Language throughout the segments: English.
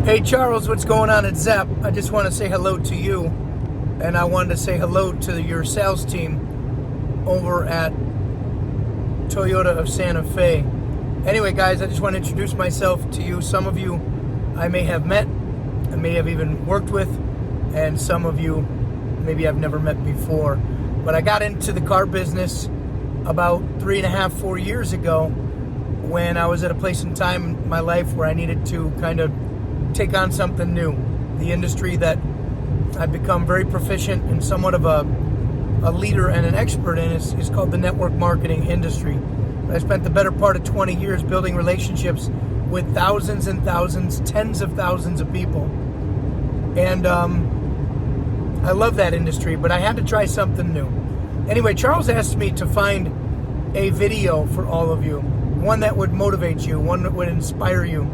Hey Charles, what's going on at Zap? I just want to say hello to you, and I wanted to say hello to your sales team over at Toyota of Santa Fe. Anyway, guys, I just want to introduce myself to you. Some of you I may have met, I may have even worked with, and some of you maybe I've never met before. But I got into the car business about 3.5, 4 years ago when I was at a place in time in my life where I needed to kind of take on something new. The industry that I've become very proficient and somewhat of a leader and an expert in is called the network marketing industry. I spent the better part of 20 years building relationships with thousands and thousands, tens of thousands of people. And I love that industry, but I had to try something new. Anyway, Charles asked me to find a video for all of you, one that would motivate you, one that would inspire you.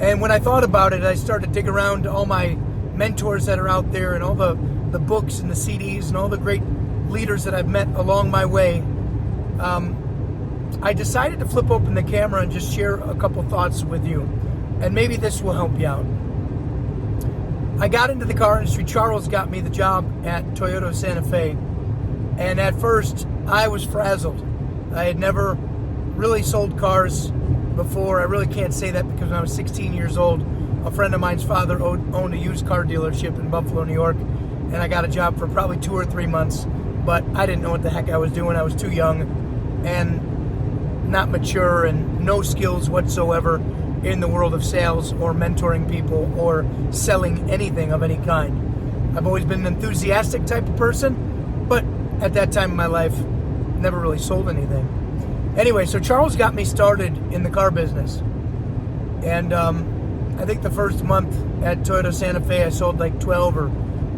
And when I thought about it, I started to dig around all my mentors that are out there and all the books and the CDs and all the great leaders that I've met along my way. I decided to flip open the camera and just share a couple thoughts with you. And maybe this will help you out. I got into the car industry. Charles got me the job at Toyota Santa Fe. And at first, I was frazzled. I had never really sold cars before. I really can't say that because when I was 16 years old, a friend of mine's father owned a used car dealership in Buffalo, New York, and I got a job for probably 2 or 3 months, but I didn't know what the heck I was doing. I was too young and not mature and no skills whatsoever in the world of sales or mentoring people or selling anything of any kind. I've always been an enthusiastic type of person, but at that time in my life, never really sold anything. Anyway, so Charles got me started in the car business. And I think the first month at Toyota Santa Fe, I sold like 12 or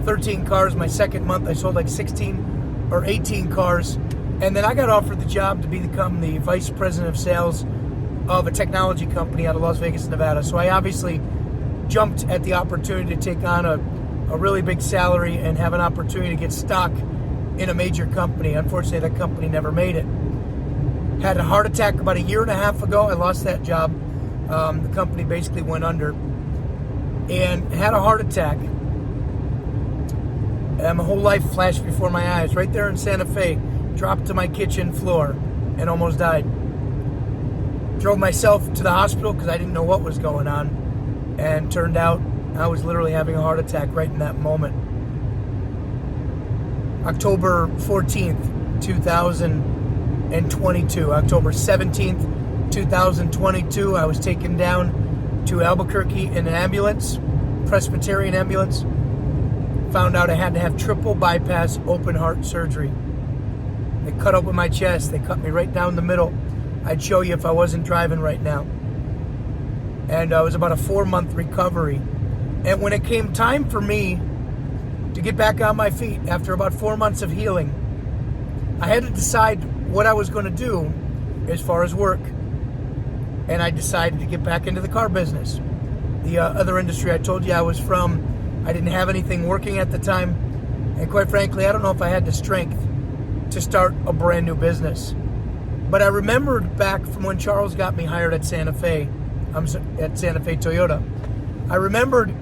13 cars. My second month, I sold like 16 or 18 cars. And then I got offered the job to become the vice president of sales of a technology company out of Las Vegas, Nevada. So I obviously jumped at the opportunity to take on a really big salary and have an opportunity to get stock in a major company. Unfortunately, that company never made it. Had a heart attack about 1.5 years ago. I lost that job. The company basically went under. And had a heart attack. And my whole life flashed before my eyes. Right there in Santa Fe. Dropped to my kitchen floor and almost died. Drove myself to the hospital because I didn't know what was going on. And turned out I was literally having a heart attack right in that moment. October 14th, 2022. October 17th, 2022, I was taken down to Albuquerque in an ambulance, Presbyterian ambulance. Found out I had to have triple bypass open heart surgery. They cut open my chest. They cut me right down the middle. I'd show you if I wasn't driving right now. And it was about a 4-month recovery. And when it came time for me to get back on my feet after about 4 months of healing, I had to decide what I was going to do as far as work. And I decided to get back into the car business. The other industry I told you I was from, I didn't have anything working at the time. And quite frankly, I don't know if I had the strength to start a brand new business. But I remembered back from when Charles got me hired at Santa Fe, at Santa Fe Toyota. I remembered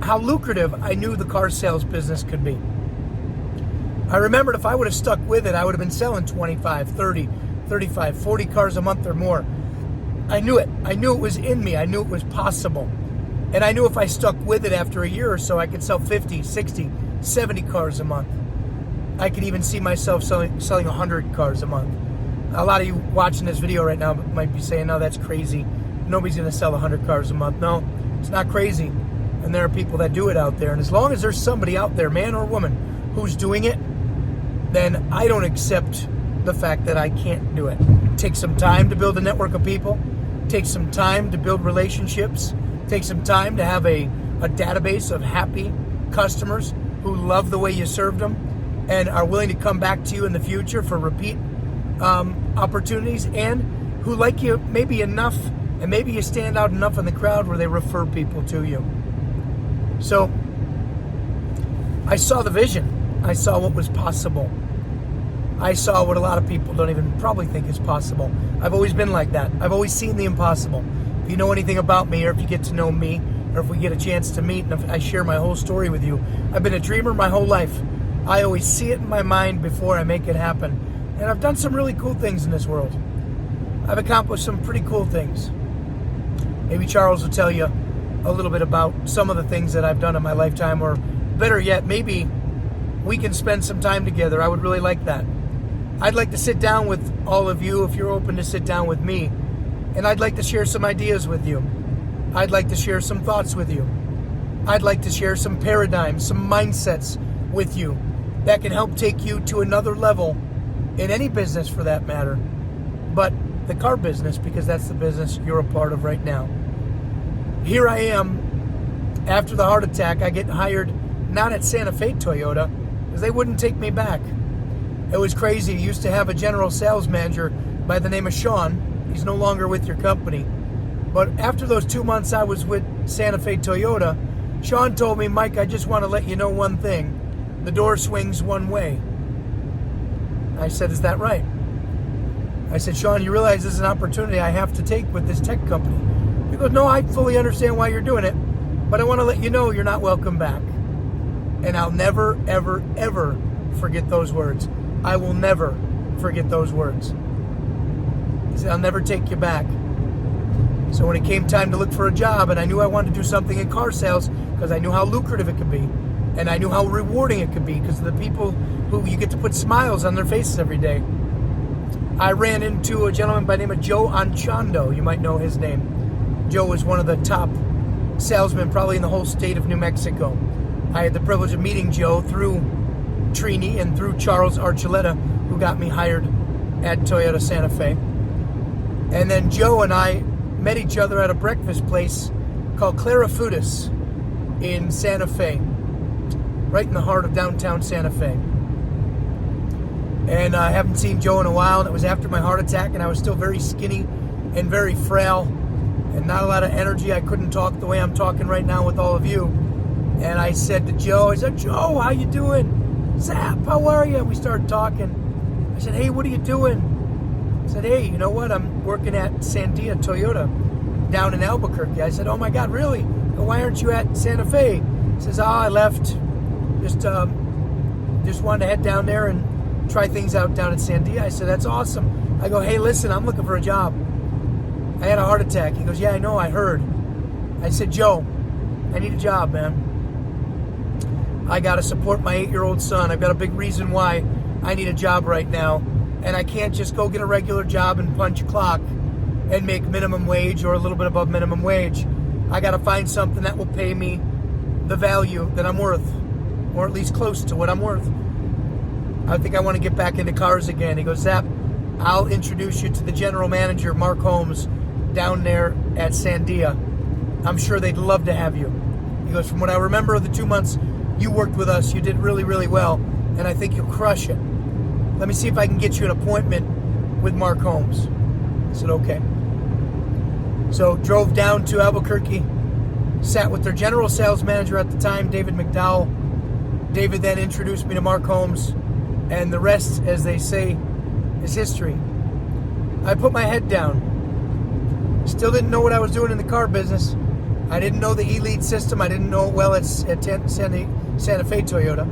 how lucrative I knew the car sales business could be. I remembered if I would have stuck with it, I would have been selling 25, 30, 35, 40 cars a month or more. I knew it. I knew it was in me. I knew it was possible. And I knew if I stuck with it after a year or so, I could sell 50, 60, 70 cars a month. I could even see myself selling 100 cars a month. A lot of you watching this video right now might be saying, no, that's crazy. Nobody's going to sell 100 cars a month. No, it's not crazy. And there are people that do it out there. And as long as there's somebody out there, man or woman, who's doing it, then I don't accept the fact that I can't do it. Take some time to build a network of people. Take some time to build relationships. Take some time to have a database of happy customers who love the way you served them and are willing to come back to you in the future for repeat opportunities, and who like you maybe enough, and maybe you stand out enough in the crowd where they refer people to you. So I saw the vision. I saw what was possible. I saw what a lot of people don't even probably think is possible. I've always been like that. I've always seen the impossible. If you know anything about me, or if you get to know me, or if we get a chance to meet and if I share my whole story with you, I've been a dreamer my whole life. I always see it in my mind before I make it happen. And I've done some really cool things in this world. I've accomplished some pretty cool things. Maybe Charles will tell you a little bit about some of the things that I've done in my lifetime, or better yet, maybe we can spend some time together. I would really like that. I'd like to sit down with all of you if you're open to sit down with me. And I'd like to share some ideas with you. I'd like to share some thoughts with you. I'd like to share some paradigms, some mindsets with you that can help take you to another level in any business for that matter. But the car business, because that's the business you're a part of right now. Here I am, after the heart attack. I get hired not at Santa Fe Toyota because they wouldn't take me back. It was crazy. You used to have a general sales manager by the name of Sean. He's no longer with your company. But after those 2 months I was with Santa Fe Toyota, Sean told me, Mike, I just want to let you know one thing. The door swings one way. I said, is that right? I said, Sean, you realize this is an opportunity I have to take with this tech company. He goes, no, I fully understand why you're doing it, but I want to let you know you're not welcome back. And I'll never, ever, ever forget those words. I will never forget those words. He said, I'll never take you back. So when it came time to look for a job, and I knew I wanted to do something in car sales because I knew how lucrative it could be, and I knew how rewarding it could be because of the people who you get to put smiles on their faces every day. I ran into a gentleman by the name of Joe Anchondo. You might know his name. Joe was one of the top salesmen probably in the whole state of New Mexico. I had the privilege of meeting Joe through Trini and through Charles Archuleta, who got me hired at Toyota Santa Fe. And then Joe and I met each other at a breakfast place called Clara Foodis in Santa Fe, right in the heart of downtown Santa Fe. And I haven't seen Joe in a while, and it was after my heart attack, and I was still very skinny and very frail and not a lot of energy. I couldn't talk the way I'm talking right now with all of you. And I said to Joe, Joe, how you doing? Zap, how are you? We started talking. I said, hey, what are you doing? I said, hey, you know what? I'm working at Sandia Toyota down in Albuquerque. I said, oh my God, really? Why aren't you at Santa Fe? He says, I left. Just wanted to head down there and try things out down at Sandia. I said, that's awesome. I go, hey, listen, I'm looking for a job. I had a heart attack. He goes, yeah, I know, I heard. I said, Joe, I need a job, man. I got to support my 8-year-old son. I've got a big reason why I need a job right now. And I can't just go get a regular job and punch a clock and make minimum wage or a little bit above minimum wage. I got to find something that will pay me the value that I'm worth, or at least close to what I'm worth. I think I want to get back into cars again. He goes, Zap, I'll introduce you to the general manager, Mark Holmes, down there at Sandia. I'm sure they'd love to have you. He goes, from what I remember of the 2 months you worked with us, you did really, really well, and I think you'll crush it. Let me see if I can get you an appointment with Mark Holmes. I said, okay. So drove down to Albuquerque, sat with their general sales manager at the time, David McDowell. David then introduced me to Mark Holmes, and the rest, as they say, is history. I put my head down. Still didn't know what I was doing in the car business. I didn't know the E-Lead system. I didn't know it well at Santa Fe Toyota.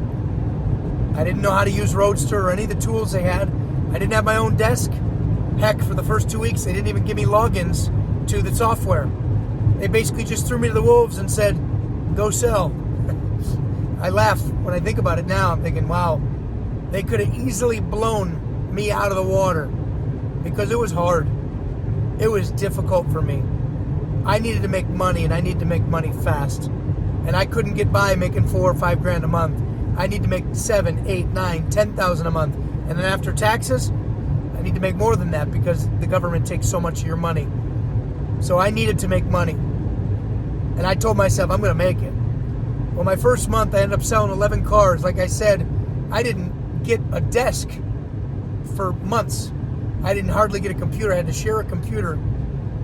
I didn't know how to use Roadster or any of the tools they had. I didn't have my own desk. Heck, for the first 2 weeks, they didn't even give me logins to the software. They basically just threw me to the wolves and said, go sell. I laugh when I think about it now. I'm thinking, wow, they could have easily blown me out of the water because it was hard. It was difficult for me. I needed to make money, and I needed to make money fast. And I couldn't get by making $4 or $5 grand a month. I need to make 7, 8, 9, 10,000 a month. And then after taxes, I need to make more than that because the government takes so much of your money. So I needed to make money. And I told myself, I'm going to make it. Well, my first month, I ended up selling 11 cars. Like I said, I didn't get a desk for months. I didn't hardly get a computer. I had to share a computer.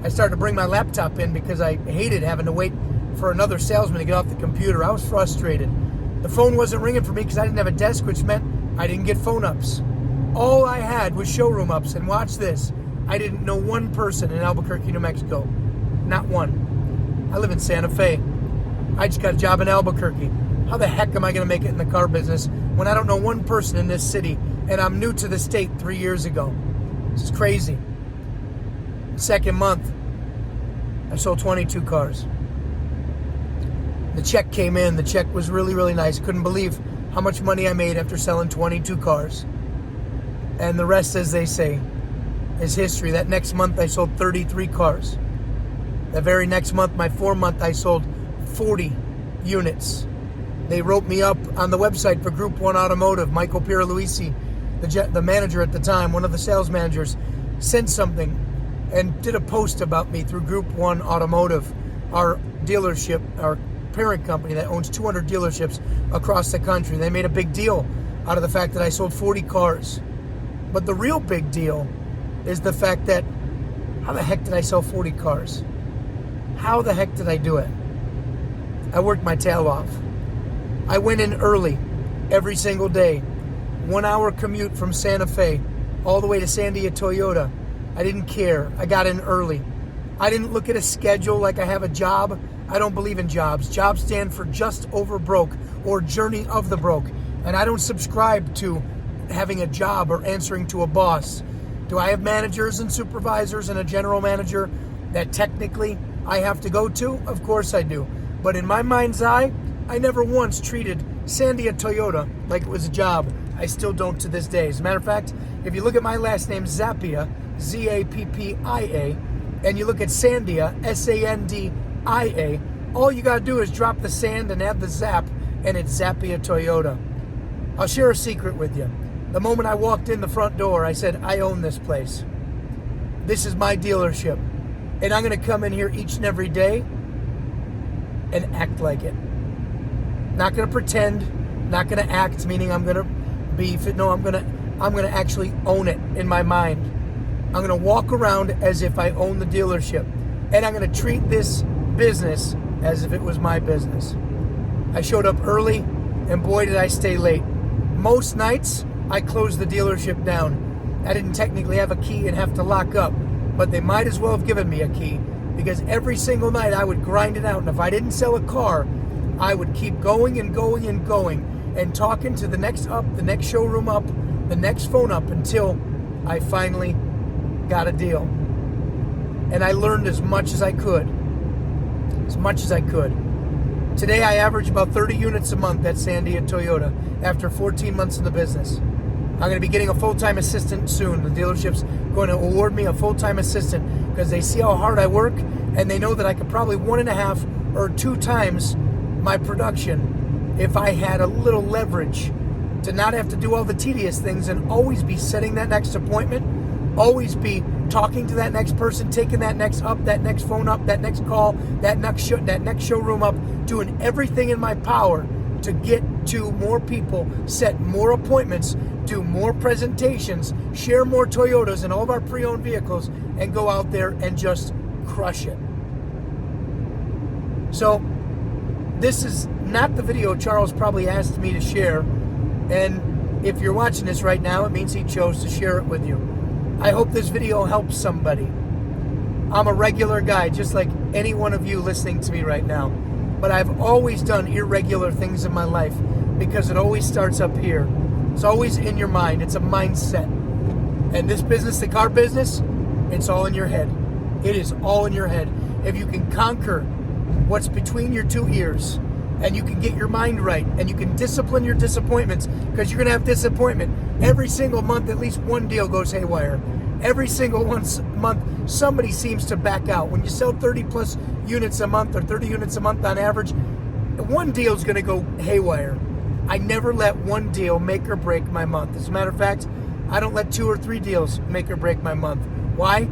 I started to bring my laptop in because I hated having to wait for another salesman to get off the computer. I was frustrated. The phone wasn't ringing for me because I didn't have a desk, which meant I didn't get phone ups. All I had was showroom ups. And watch this. I didn't know one person in Albuquerque, New Mexico. Not one. I live in Santa Fe. I just got a job in Albuquerque. How the heck am I going to make it in the car business when I don't know one person in this city and I'm new to the state 3 years ago? This is crazy. Second month, I sold 22 cars. The check came in. The check was really, really nice. Couldn't believe how much money I made after selling 22 cars. And the rest, as they say, is history. That next month, I sold 33 cars. The very next month, my 4th month, I sold 40 units. They wrote me up on the website for Group 1 Automotive. Michael Pierluisi, the manager at the time, one of the sales managers, sent something and did a post about me through Group 1 Automotive, our dealership, our parent company that owns 200 dealerships across the country. They made a big deal out of the fact that I sold 40 cars. But the real big deal is the fact that, how the heck did I sell 40 cars? How the heck did I do it? I worked my tail off. I went in early every single day. 1 hour commute from Santa Fe all the way to Sandia Toyota. I didn't care. I got in early. I didn't look at a schedule like I have a job. I don't believe in jobs. Jobs stand for just over broke or journey of the broke. And I don't subscribe to having a job or answering to a boss. Do I have managers and supervisors and a general manager that technically I have to go to? Of course I do. But in my mind's eye, I never once treated Sandia Toyota like it was a job. I still don't to this day. As a matter of fact, if you look at my last name, Zappia, Z-A-P-P-I-A, and you look at Sandia, S-A-N-D-I-A, all you got to do is drop the sand and add the zap, and it's Zappia Toyota. I'll share a secret with you. The moment I walked in the front door, I said, I own this place. This is my dealership. And I'm going to come in here each and every day and act like it. Not going to pretend, not going to act, meaning I'm going to be, no, I'm going to actually own it in my mind. I'm going to walk around as if I own the dealership. And I'm going to treat this business as if it was my business. I showed up early, and boy, did I stay late. Most nights, I closed the dealership down. I didn't technically have a key and have to lock up, but they might as well have given me a key, because every single night I would grind it out. And if I didn't sell a car, I would keep going and going and going and talking to the next up, the next showroom up, the next phone up, until I finally got a deal. And I learned as much as I could. As much as I could. Today I average about 30 units a month at Sandia Toyota after 14 months in the business. I'm going to be getting a full-time assistant soon. The dealership's going to award me a full-time assistant because they see how hard I work, and they know that I could probably 1.5 or 2 times my production if I had a little leverage to not have to do all the tedious things and always be setting that next appointment, always be talking to that next person, taking that next up, that next phone up, that next call, that next showroom up, doing everything in my power to get to more people, set more appointments, do more presentations, share more Toyotas and all of our pre-owned vehicles, and go out there and just crush it. So this is not the video Charles probably asked me to share, and if you're watching this right now, it means he chose to share it with you. I hope this video helps somebody. I'm a regular guy, just like any one of you listening to me right now. But I've always done irregular things in my life because it always starts up here. It's always in your mind. It's a mindset. And this business, the car business, it's all in your head. It is all in your head. If you can conquer what's between your 2 ears, and you can get your mind right, and you can discipline your disappointments, because you're going to have disappointment. Every single month, at least one deal goes haywire. Every single month, somebody seems to back out. When you sell 30 plus units a month, or 30 units a month on average, one deal is going to go haywire. I never let one deal make or break my month. As a matter of fact, I don't let 2 or 3 deals make or break my month. Why?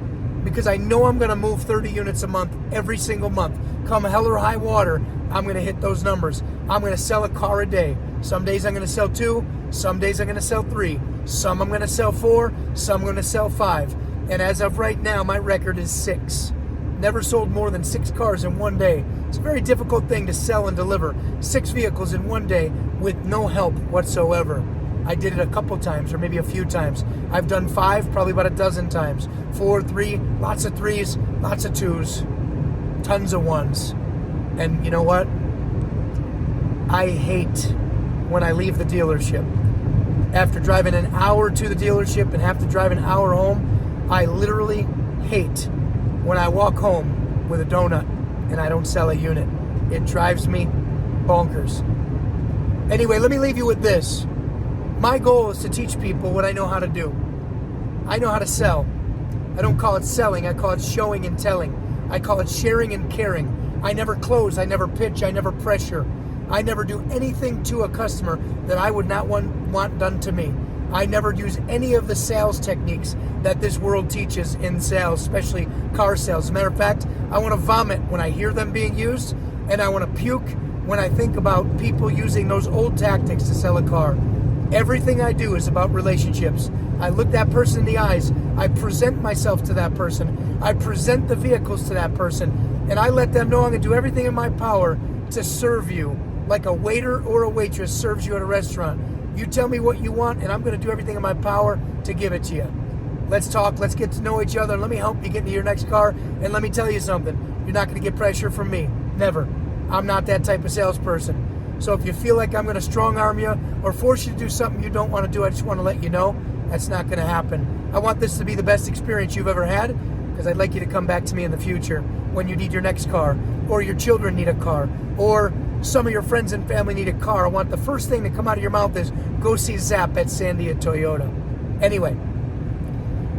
Because I know I'm going to move 30 units a month every single month. Come hell or high water, I'm going to hit those numbers. I'm going to sell a car a day. Some days I'm going to sell 2. Some days I'm going to sell 3. Some I'm going to sell 4. Some I'm going to sell 5. And as of right now, my record is 6. Never sold more than 6 cars in one day. It's a very difficult thing to sell and deliver 6 vehicles in one day with no help whatsoever. I did it a couple times, or maybe a few times. I've done 5, probably about a dozen times. 4, 3, lots of 3s, lots of 2s. tons of ones. And you know what? I hate when I leave the dealership. After driving an hour to the dealership and have to drive an hour home, I literally hate when I walk home with a donut and I don't sell a unit. It drives me bonkers. Anyway, let me leave you with this. My goal is to teach people what I know how to do. I know how to sell. I don't call it selling, I call it showing and telling. I call it sharing and caring. I never close, I never pitch, I never pressure. I never do anything to a customer that I would not want done to me. I never use any of the sales techniques that this world teaches in sales, especially car sales. As a matter of fact, I want to vomit when I hear them being used, and I want to puke when I think about people using those old tactics to sell a car. Everything I do is about relationships. I look that person in the eyes. I present myself to that person. I present the vehicles to that person, and I let them know I'm going to do everything in my power to serve you like a waiter or a waitress serves you at a restaurant. You tell me what you want, and I'm going to do everything in my power to give it to you. Let's talk. Let's get to know each other. Let me help you get into your next car. And let me tell you something. You're not going to get pressure from me. Never. I'm not that type of salesperson. So if you feel like I'm going to strong arm you or force you to do something you don't want to do, I just want to let you know that's not going to happen. I want this to be the best experience you've ever had, because I'd like you to come back to me in the future when you need your next car, or your children need a car, or some of your friends and family need a car. I want the first thing to come out of your mouth is, go see Zap at Sandia Toyota. Anyway,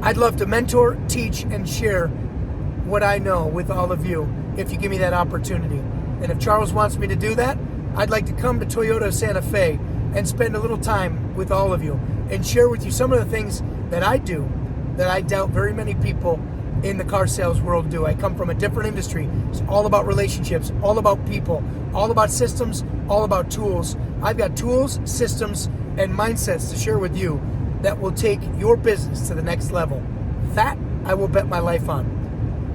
I'd love to mentor, teach, and share what I know with all of you if you give me that opportunity. And if Charles wants me to do that, I'd like to come to Toyota Santa Fe and spend a little time with all of you and share with you some of the things that I do that I doubt very many people in the car sales world do. I come from a different industry. It's all about relationships, all about people, all about systems, all about tools. I've got tools, systems, and mindsets to share with you that will take your business to the next level. That I will bet my life on.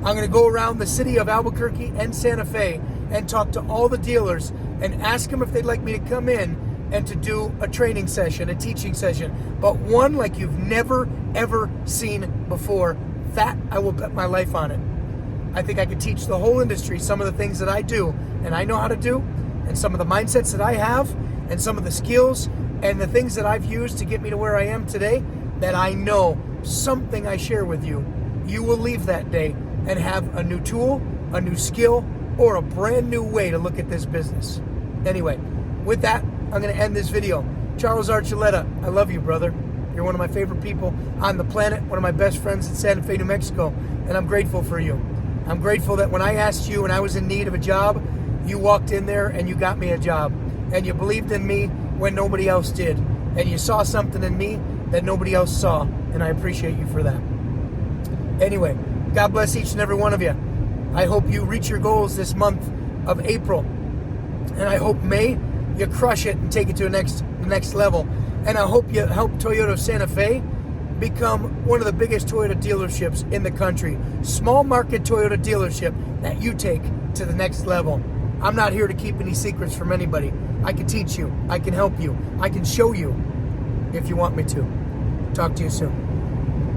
I'm going to go around the city of Albuquerque and Santa Fe and talk to all the dealers and ask them if they'd like me to come in and to do a training session, a teaching session, but one like you've never, ever seen before. That I will bet my life on it. I think I could teach the whole industry some of the things that I do and I know how to do, and some of the mindsets that I have, and some of the skills and the things that I've used to get me to where I am today, that I know something I share with you, you will leave that day and have a new tool, a new skill, or a brand new way to look at this business. Anyway, with that, I'm going to end this video. Charles Archuleta, I love you, brother. You're one of my favorite people on the planet, one of my best friends in Santa Fe, New Mexico, and I'm grateful for you. I'm grateful that when I asked you and I was in need of a job, you walked in there and you got me a job. And you believed in me when nobody else did. And you saw something in me that nobody else saw, and I appreciate you for that. Anyway, God bless each and every one of you. I hope you reach your goals this month of April. And I hope May, you crush it and take it to the next level. And I hope you help Toyota Santa Fe become one of the biggest Toyota dealerships in the country. Small market Toyota dealership that you take to the next level. I'm not here to keep any secrets from anybody. I can teach you. I can help you. I can show you if you want me to. Talk to you soon.